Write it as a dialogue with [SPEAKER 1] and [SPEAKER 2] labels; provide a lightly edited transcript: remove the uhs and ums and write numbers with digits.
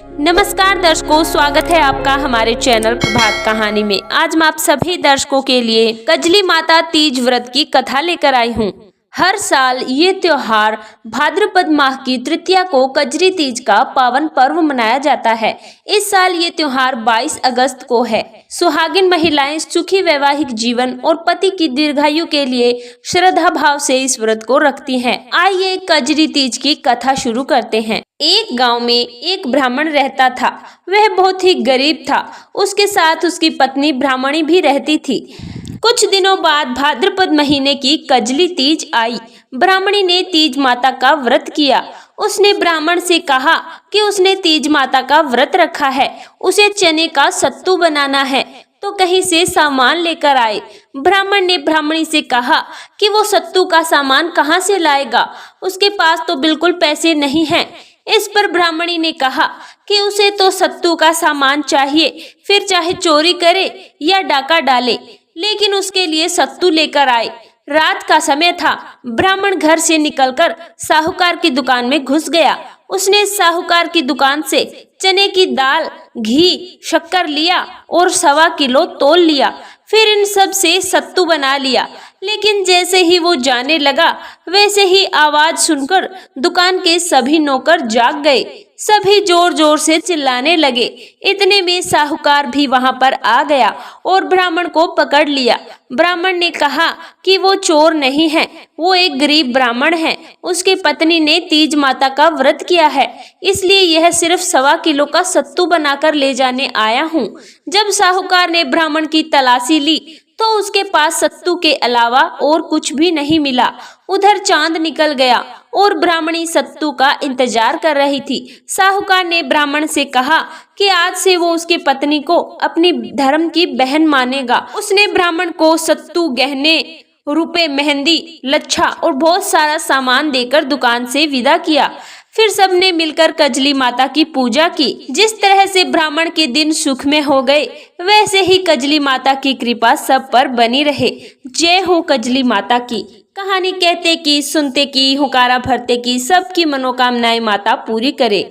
[SPEAKER 1] नमस्कार दर्शकों, स्वागत है आपका हमारे चैनल प्रभात कहानी में। आज मैं आप सभी दर्शकों के लिए कजली माता तीज व्रत की कथा लेकर आई हूँ। हर साल ये त्योहार भाद्रपद माह की तृतीया को कजरी तीज का पावन पर्व मनाया जाता है। इस साल ये त्योहार 22 अगस्त को है। सुहागिन महिलाएं सुखी वैवाहिक जीवन और पति की दीर्घायु के लिए श्रद्धा भाव से इस व्रत को रखती हैं। आइए कजरी तीज की कथा शुरू करते हैं। एक गांव में एक ब्राह्मण रहता था। वह बहुत ही गरीब था। उसके साथ उसकी पत्नी ब्राह्मणी भी रहती थी। कुछ दिनों बाद भाद्रपद महीने की कजली तीज आई। ब्राह्मणी ने तीज माता का व्रत किया। उसने ब्राह्मण से कहा कि उसने तीज माता का व्रत रखा है, उसे चने का सत्तू बनाना है, तो कहीं से सामान लेकर आए। ब्राह्मण ने ब्राह्मणी से कहा कि वो सत्तू का सामान कहाँ से लाएगा, उसके पास तो बिल्कुल पैसे नहीं हैं। इस पर ब्राह्मणी ने कहा कि उसे तो सत्तू का सामान चाहिए, फिर चाहे चोरी करे या डाका डाले, लेकिन उसके लिए सत्तू लेकर आए। रात का समय था। ब्राह्मण घर से निकलकर साहूकार की दुकान में घुस गया। उसने साहूकार की दुकान से चने की दाल, घी, शक्कर लिया और 1.25 किलो तोल लिया। फिर इन सब से सत्तू बना लिया। लेकिन जैसे ही वो जाने लगा, वैसे ही आवाज सुनकर दुकान के सभी नौकर जाग गए। सभी जोर जोर से चिल्लाने लगे। इतने में साहूकार भी वहां पर आ गया और ब्राह्मण को पकड़ लिया। ब्राह्मण ने कहा कि वो चोर नहीं है, वो एक गरीब ब्राह्मण है। उसकी पत्नी ने तीज माता का व्रत किया है, इसलिए यह सिर्फ 1.25 किलो का सत्तू बनाकर ले जाने आया हूँ। जब साहूकार ने ब्राह्मण की तलाशी ली तो उसके पास सत्तू के अलावा और कुछ भी नहीं मिला। उधर चांद निकल गया और ब्राह्मणी सत्तू का इंतजार कर रही थी। साहूकार ने ब्राह्मण से कहा कि आज से वो उसकी पत्नी को अपनी धर्म की बहन मानेगा। उसने ब्राह्मण को सत्तू, गहने, रुपए, मेहंदी, लच्छा और बहुत सारा सामान देकर दुकान से विदा किया। फिर सबने मिलकर कजली माता की पूजा की। जिस तरह से ब्राह्मण के दिन सुख में हो गए, वैसे ही कजली माता की कृपा सब पर बनी रहे। जय हो कजली माता की। कहानी कहते की, सुनते की, हुकारा भरते की, सबकी मनोकामनाएं माता पूरी करे।